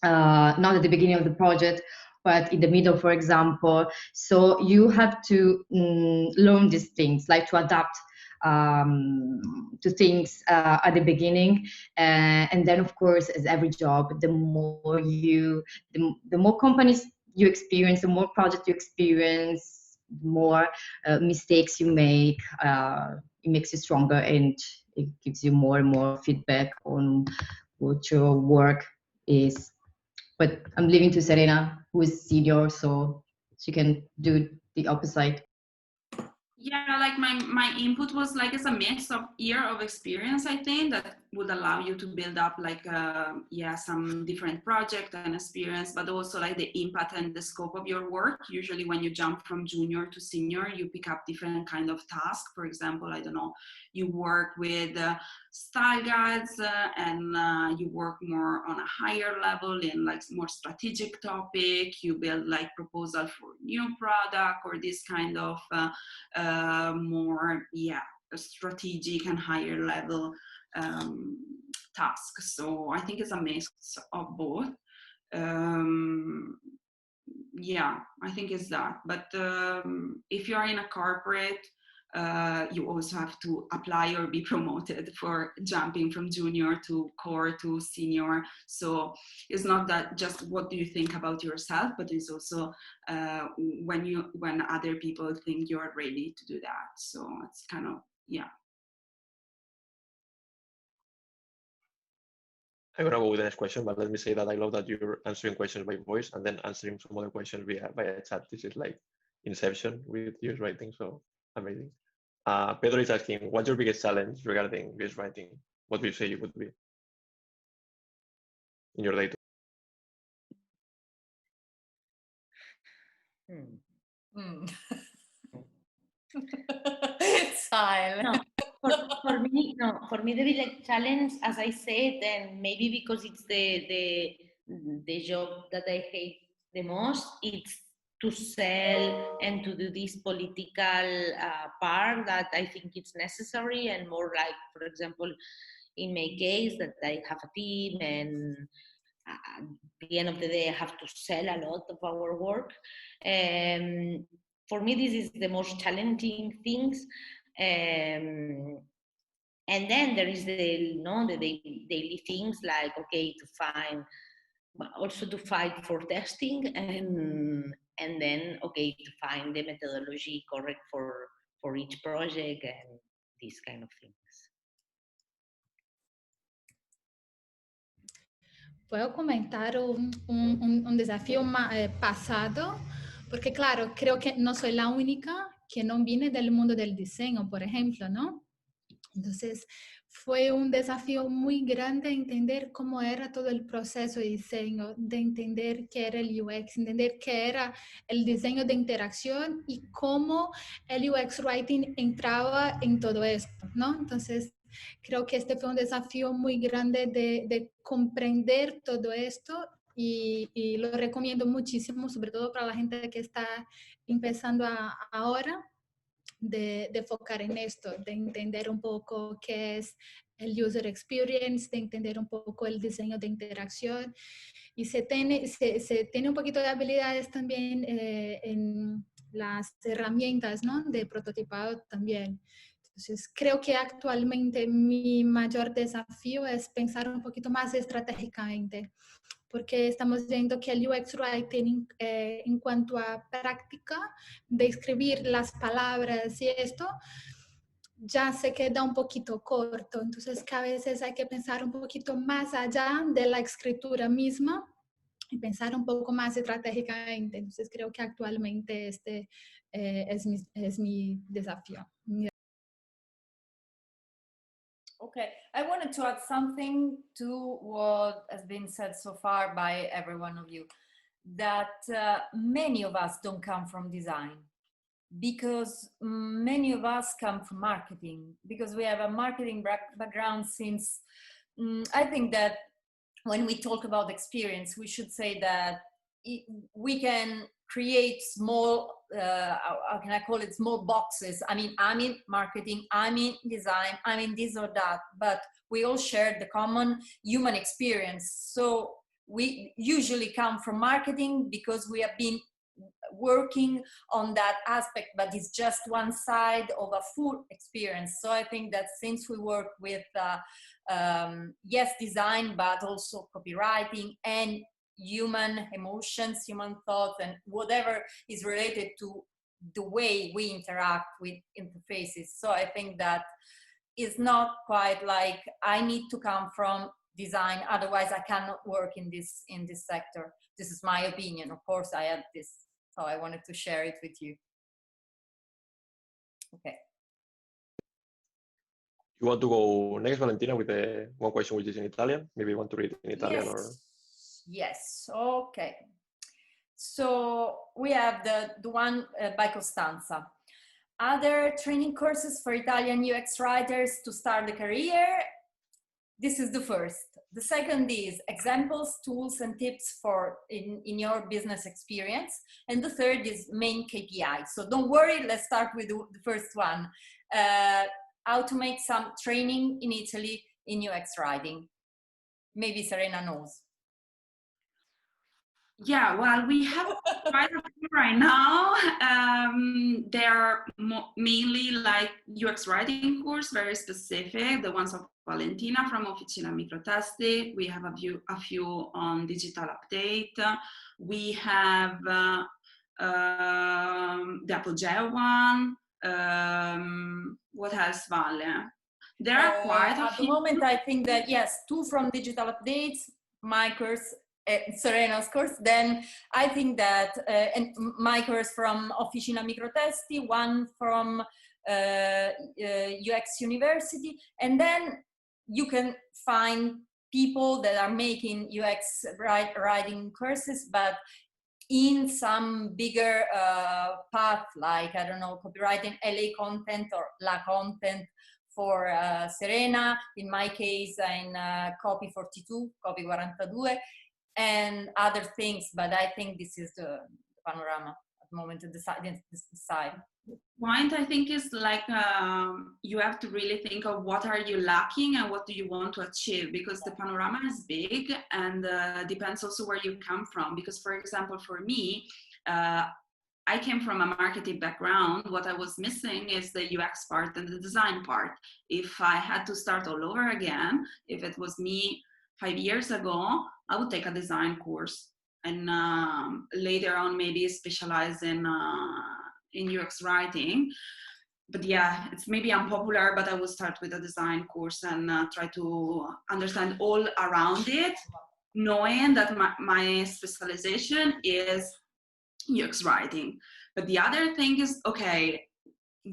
not at the beginning of the project, but in the middle, for example. So you have to learn these things, like to adapt to things at the beginning, and then, of course, as every job, the more companies you experience, the more projects you experience, the more mistakes you make. it makes you stronger and it gives you more and more feedback on what your work is. But I'm leaving to Serena, who is senior, so she can do the opposite. Yeah, like my input was like it's a mix of year of experience, I think, that would allow you to build up like some different project and experience, but also like the impact and the scope of your work. Usually when you jump from junior to senior, you pick up different kind of tasks. For example, I don't know, you work with style guides and you work more on a higher level in like more strategic topic. You build like proposal for new product or this kind of more strategic and higher level tasks. So I think it's a mix of both. Yeah, I think it's that. But if you are in a corporate, you also have to apply or be promoted for jumping from junior to core to senior. So it's not that just what do you think about yourself, but it's also when other people think you're ready to do that. So it's kind of, yeah. I'm gonna go with the next question, but let me say that I love that you're answering questions by voice and then answering some other questions via chat. This is like Inception with UX writing, so amazing. Pedro is asking, what's your biggest challenge regarding UX writing? What would you say it would be in your day? Silent. For me the big challenge, as I said, and maybe because it's the job that I hate the most, it's to sell and to do this political part that I think it's necessary, and more like, for example, in my case, that I have a team and at the end of the day I have to sell a lot of our work. For me, this is the most challenging things. And then there is the daily things like, okay, to find, but also to fight for testing, and then, okay, to find the methodology correct for each project and these kind of things. Puedo comentar un desafío pasado, porque claro, creo que no soy la única que no viene del mundo del diseño, por ejemplo, ¿no? Entonces, fue un desafío muy grande entender cómo era todo el proceso de diseño, de entender qué era el UX, entender qué era el diseño de interacción y cómo el UX Writing entraba en todo esto, ¿no? Entonces, creo que este fue un desafío muy grande de comprender todo esto y lo recomiendo muchísimo, sobre todo para la gente que está empezando ahora, de focar en esto, de entender un poco qué es el user experience, de entender un poco el diseño de interacción, y se tiene un poquito de habilidades también en las herramientas, ¿no?, de prototipado también. Entonces, creo que actualmente mi mayor desafío es pensar un poquito más estratégicamente, porque estamos viendo que el UX Writing en cuanto a práctica de escribir las palabras y esto, ya se queda un poquito corto. Entonces, que a veces hay que pensar un poquito más allá de la escritura misma y pensar un poco más estratégicamente. Entonces, creo que actualmente este es mi desafío. Okay, I wanted to add something to what has been said so far by every one of you, that many of us don't come from design, because many of us come from marketing, because we have a marketing background since, I think that when we talk about experience, we should say that we can create small, how can I call it, small boxes. I mean, I'm in marketing, I'm in design, I'm in this or that, but we all share the common human experience. So we usually come from marketing because we have been working on that aspect, but it's just one side of a full experience. So I think that since we work with, yes, design, but also copywriting and human emotions, human thoughts, and whatever is related to the way we interact with interfaces. So I think that is not quite like I need to come from design, otherwise I cannot work in this sector. This is my opinion. Of course, I had this, so I wanted to share it with you. Okay. You want to go next, Valentina, with the one question which is in Italian? Maybe you want to read it in Italian, yes. or? Yes, okay. So we have the one by Costanza. Other training courses for Italian UX writers to start the career? This is the first. The second is examples, tools, and tips for in your business experience. And the third is main KPI. So don't worry, let's start with the first one. How to make some training in Italy in UX writing. Maybe Serena knows. Yeah, well, we have quite a few right now. They're mainly like UX writing course, very specific. The ones of Valentina from Officina Microtesti. We have a few on digital update. We have the Apogeo one. What else, Vale? There are quite a at few. the moment, I think that yes, 2 from digital updates, my course, Serena's course. Then I think that and my course from Officina Microtesti, 1 from UX University, and then you can find people that are making UX writing courses, but in some bigger path, like, I don't know, copywriting LA content or La content for Serena, in my case, in copy 42, copy 42, and other things. But I think this is the panorama at the moment to decide. Point, I think, is like you have to really think of what are you lacking and what do you want to achieve, because the panorama is big and depends also where you come from. Because, for example, for me, I came from a marketing background. What I was missing is the UX part and the design part. If I had to start all over again, if it was me 5 years ago, I would take a design course and later on maybe specialize in UX writing. But yeah, it's maybe unpopular, but I will start with a design course and try to understand all around it, knowing that my specialization is UX writing. But the other thing is, okay,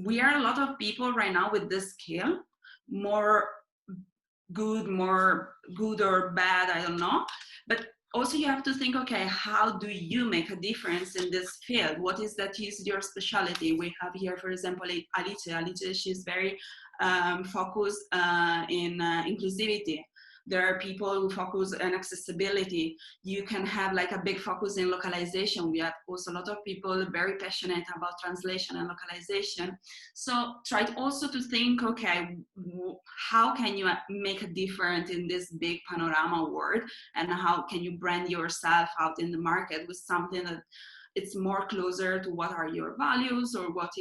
we are a lot of people right now with this skill, more good or bad, I don't know. But also you have to think, okay, how do you make a difference in this field? What is that is your specialty? We have here, for example, Alice, she's very focused in inclusivity. There are people who focus on accessibility. You can have like a big focus in localization. We have also a lot of people very passionate about translation and localization. So try also to think, okay, how can you make a difference in this big panorama world, and how can you brand yourself out in the market with something that it's more closer to what are your values, or what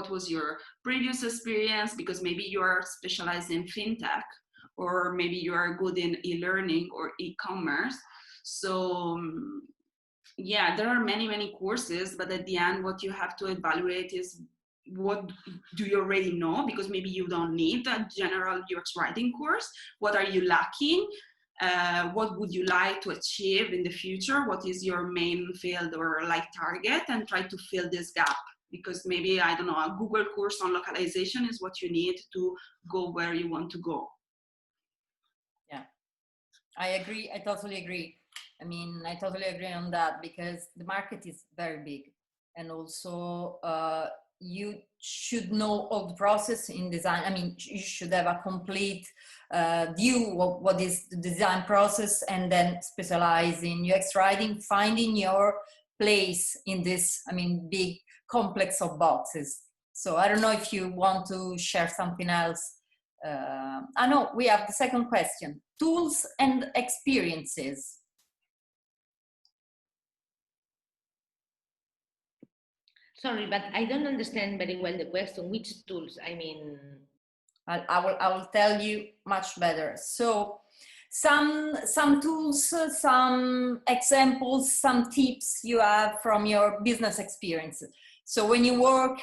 was your previous experience, because maybe you are specialized in fintech, or maybe you are good in e-learning or e-commerce. So yeah, there are many courses, but at the end what you have to evaluate is what do you already know, because maybe you don't need a general UX writing course. What are you lacking? What would you like to achieve in the future? What is your main field or like target, and try to fill this gap. Because maybe, I don't know, a Google course on localization is what you need to go where you want to go. Yeah, I agree. I totally agree. I mean, I totally agree on that, because the market is very big, and also you should know all the process in design. I mean, you should have a complete view of what is the design process, and then specialize in UX writing, finding your place in this, I mean, big complex of boxes. So I don't know if you want to share something else. I know we have the second question, tools and experiences. Sorry, but I don't understand very well the question. Which tools? I mean, I will tell you much better. So some tools, some examples, some tips you have from your business experiences. So when you work,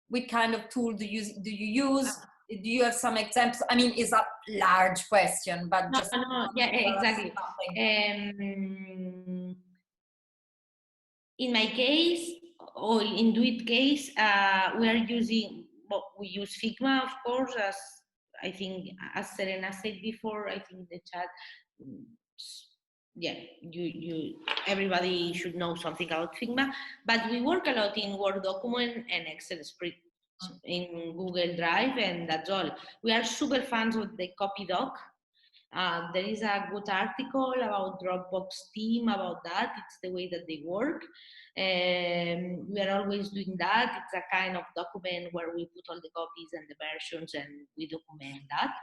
what kind of tool do you use? Do you have some examples? I mean, it's a large question, but just yeah, exactly. In my case, or in Do-It case, we use Figma, of course, as I think, as Serena said before, I think the chat, yeah, everybody should know something about Figma, but we work a lot in Word document and Excel spreadsheet in Google Drive, and that's all. We are super fans of the CopyDoc. There is a good article about Dropbox team about that. It's the way that they work. We are always doing that. It's a kind of document where we put all the copies and the versions and we document that.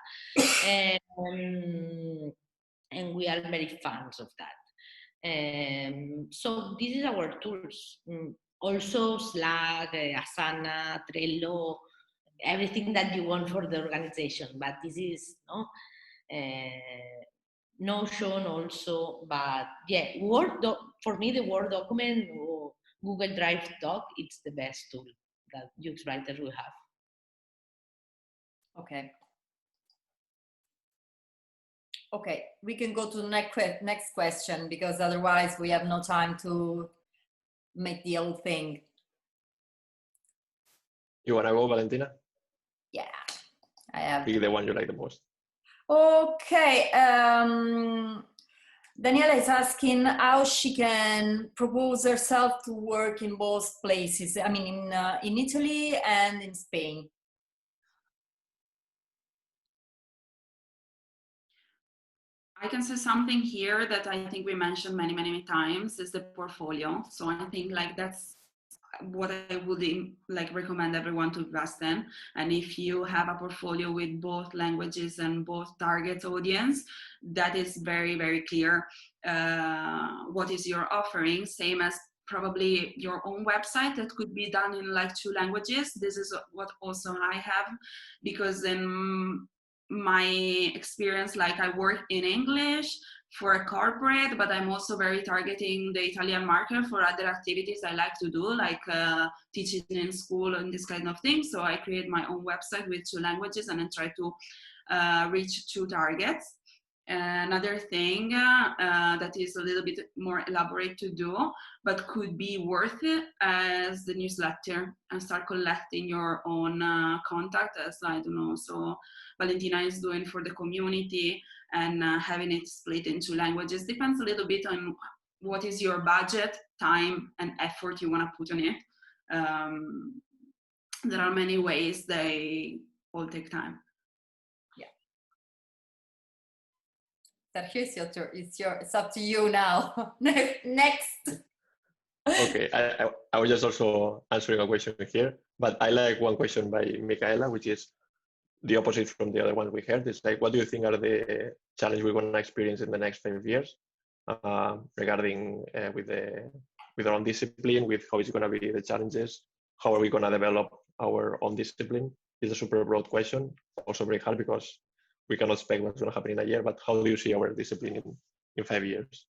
And we are very fans of that. So this is our tools. Also Slack, Asana, Trello, everything that you want for the organization. But this is Notion also. But yeah, for me, the Word document or Google Drive doc, it's the best tool that UX writers will have. Okay. Okay, we can go to the next question, because otherwise we have no time to make the whole thing. You want to go, Valentina? Yeah, I have. Pick the one you like the most. Okay, Daniela is asking how she can propose herself to work in both places. I mean, in Italy and in Spain. I can say something here that I think we mentioned many times is the portfolio. So I think like that's what I would like recommend everyone to invest in. And if you have a portfolio with both languages and both target audience, that is very clear what is your offering. Same as probably your own website that could be done in like 2 languages. This is what also I have, because in my experience, like I work in English for a corporate, but I'm also very targeting the Italian market for other activities I like to do, like teaching in school and this kind of thing. So I create my own website with 2 languages and I try to reach 2 targets. Another thing that is a little bit more elaborate to do, but could be worth it, as the newsletter, and start collecting your own contact, as I don't know, so Valentina is doing for the community, and having it split into languages. Depends a little bit on what is your budget, time, and effort you want to put on it. There are many ways, they all take time. Sergio, it's your turn. It's up to you now. Next. Okay, I was just also answering a question here, but I like one question by Michaela, which is the opposite from the other one we heard. It's like, what do you think are the challenges we're going to experience in the next 5 years regarding with our own discipline, with how it's going to be the challenges, how are we going to develop our own discipline? It's a super broad question, also very hard because we cannot expect what's going to happen in a year, but how do you see our discipline in 5 years?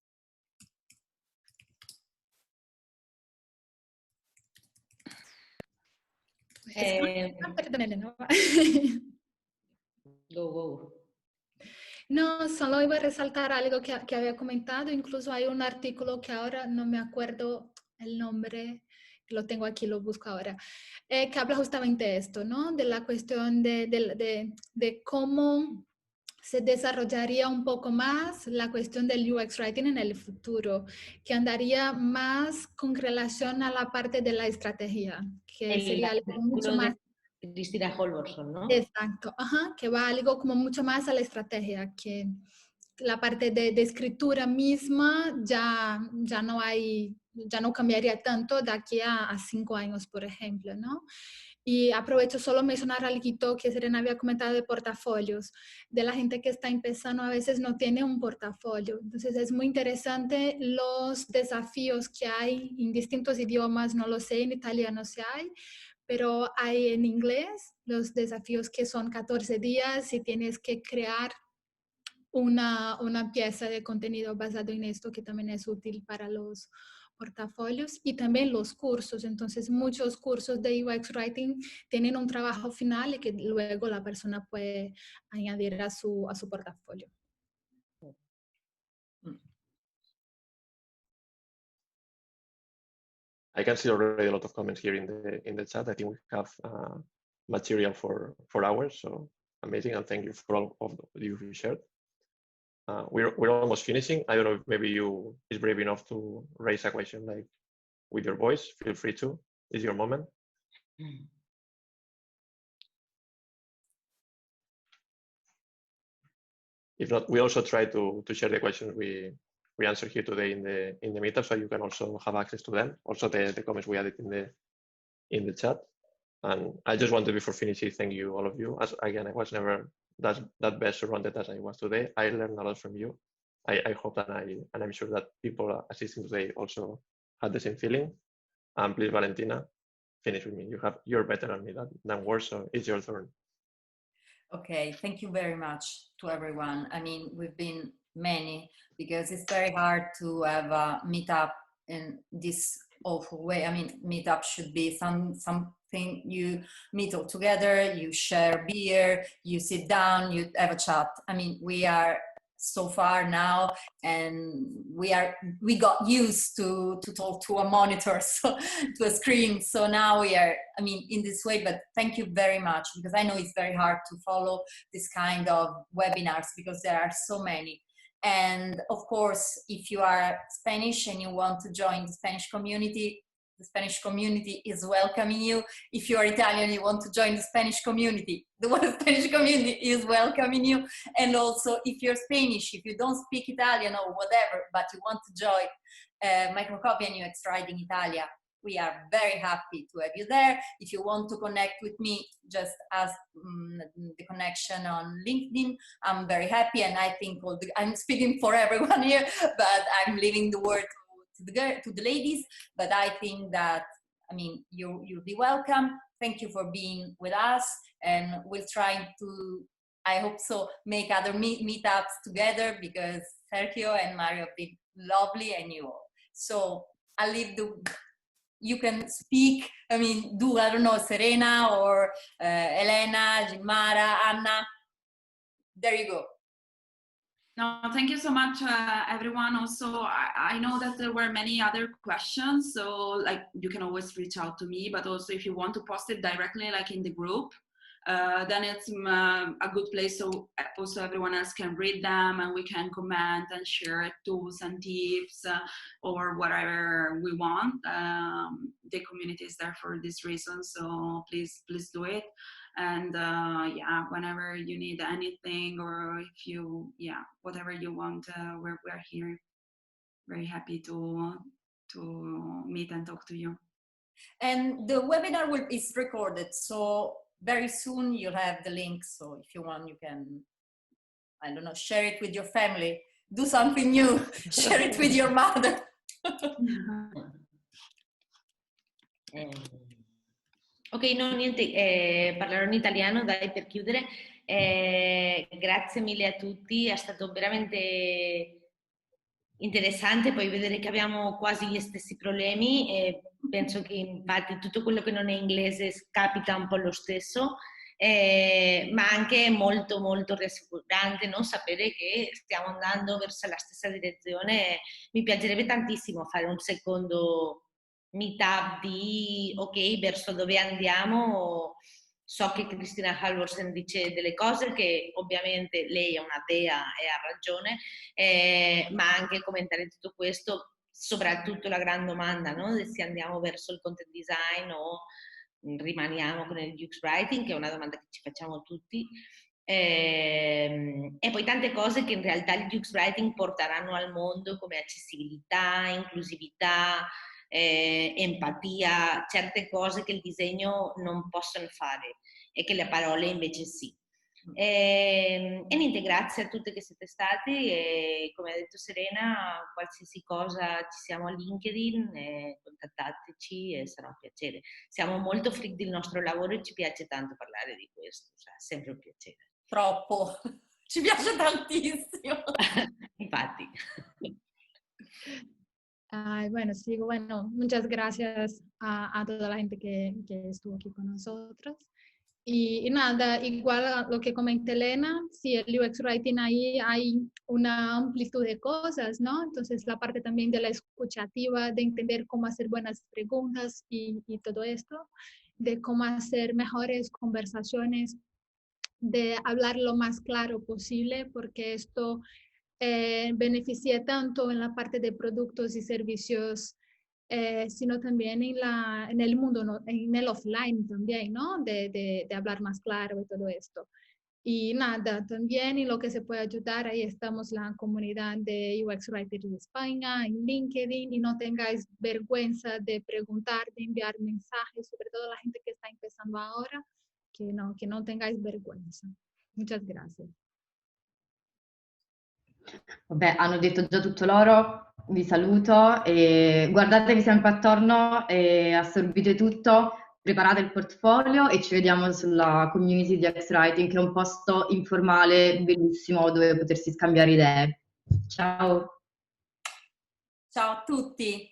Go. No, solo iba a resaltar algo que había comentado. Incluso hay un artículo que ahora no me acuerdo el nombre, lo tengo aquí, lo busco ahora, que habla justamente de esto, ¿no? De la cuestión de cómo se desarrollaría un poco más la cuestión del UX Writing en el futuro, que andaría más con relación a la parte de la estrategia, que sería algo mucho más... Cristina Holberson, ¿no? Exacto, ajá, que va algo como mucho más a la estrategia, que la parte de escritura misma ya no cambiaría tanto de aquí a 5 años, por ejemplo, ¿no? Y aprovecho solo mencionar algo que Serena había comentado de portafolios, de la gente que está empezando a veces no tiene un portafolio. Entonces es muy interesante los desafíos que hay en distintos idiomas, no lo sé, en italiano sí hay, pero hay en inglés los desafíos que son 14 días y tienes que crear una pieza de contenido basado en esto que también es útil para los portafolios y también los cursos. Entonces, muchos cursos de UX Writing tienen un trabajo final y que luego la persona puede añadir a su portafolio. I can see already a lot of comments here in the chat. I think we have material for hours, so amazing, and thank you for all of you who shared. We're almost finishing. I don't know if maybe you is brave enough to raise a question like with your voice. Feel free to. It's your moment. If not, we also try to share the questions we answer here today in the meetup, so you can also have access to them. Also the comments we added in the chat. And I just wanted, before finishing, thank you all of you. As again, I was never that best surrounded as I was today. I learned a lot from you. I hope that and I'm sure that people assisting today also had the same feeling. And please, Valentina, finish with me. You're better at me than worse, so it's your turn. Okay, thank you very much to everyone. I mean, we've been many, because it's very hard to have a meetup in this awful way. I mean, meetup should be something you meet all together, you share beer, you sit down, you have a chat. I mean, we are so far now, and we got used to talk to a monitor, so to a screen. So now we are, I mean, in this way. But thank you very much, because I know it's very hard to follow this kind of webinars because there are so many. And of course, if you are Spanish and you want to join the Spanish community is welcoming you. If you are Italian, you want to join the Spanish community, the Spanish community is welcoming you. And also, if you're Spanish, if you don't speak Italian or whatever, but you want to join Microcopy and UX Writing Italia, we are very happy to have you there. If you want to connect with me, just ask the connection on LinkedIn. I'm very happy, and I think I'm speaking for everyone here, but I'm leaving the word to the ladies. But I think that, I mean, you'll be welcome. Thank you for being with us, and we'll try to, I hope so, make other meetups together, because Sergio and Mario have been lovely, and you all. So I'll leave you can speak, I mean, I don't know, Serena or Helena, Gilmara, Anna. There you go. No, thank you so much, everyone. Also, I know that there were many other questions, so like you can always reach out to me, but also if you want to post it directly, like in the group, then it's a good place, so also everyone else can read them, and we can comment and share tools and tips or whatever we want. The community is there for this reason, so please do it. And yeah, whenever you need anything, or if you, whatever you want, we're here, very happy to meet and talk to you. And the webinar is recorded, so very soon you'll have the link. So if you want, you can, I don't know, share it with your family, do something new, share it with your mother. Ok, no, niente, parlerò in italiano, dai, per chiudere. Grazie mille a tutti, è stato veramente interessante poi vedere che abbiamo quasi gli stessi problemi, e penso che infatti tutto quello che non è inglese capita un po' lo stesso, ma anche molto molto rassicurante, no? Sapere che stiamo andando verso la stessa direzione. Mi piacerebbe tantissimo fare un secondo meetup di ok, verso dove andiamo. So che Cristina Halvorsen dice delle cose che ovviamente lei è una dea e ha ragione, ma anche commentare tutto questo, soprattutto la gran domanda, no? Se andiamo verso il content design o rimaniamo con il UX writing, che è una domanda che ci facciamo tutti, e poi tante cose che in realtà il UX writing porteranno al mondo, come accessibilità, inclusività, empatia, certe cose che il disegno non possono fare e che le parole invece sì. E niente, grazie a tutte che siete stati, e come ha detto Serena, qualsiasi cosa ci siamo a LinkedIn, contattateci e sarà un piacere. Siamo molto freak del nostro lavoro e ci piace tanto parlare di questo, cioè, è sempre un piacere. Troppo. ci piace tantissimo. Infatti. Ay, bueno, sí, bueno, muchas gracias a toda la gente que estuvo aquí con nosotros. Y nada, igual a lo que comenta Elena, sí, el UX Writing ahí hay una amplitud de cosas, ¿no? Entonces la parte también de la escucha activa, de entender cómo hacer buenas preguntas y todo esto, de cómo hacer mejores conversaciones, de hablar lo más claro posible, porque esto beneficia tanto en la parte de productos y servicios, sino también en el mundo, ¿no? En el offline también, ¿no? De hablar más claro y todo esto. Y nada, también en lo que se puede ayudar, ahí estamos la comunidad de UX Writers de España, en LinkedIn, y no tengáis vergüenza de preguntar, de enviar mensajes, sobre todo la gente que está empezando ahora, que no tengáis vergüenza. Muchas gracias. Vabbè, hanno detto già tutto loro, vi saluto e guardatevi sempre attorno e assorbite tutto, preparate il portfolio e ci vediamo sulla community di UX Writing, che è un posto informale, bellissimo, dove potersi scambiare idee. Ciao! Ciao a tutti.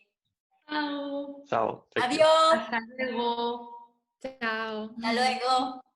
Ciao. Ciao. Take care. Adiós. Hasta luego. Chao. Hasta luego.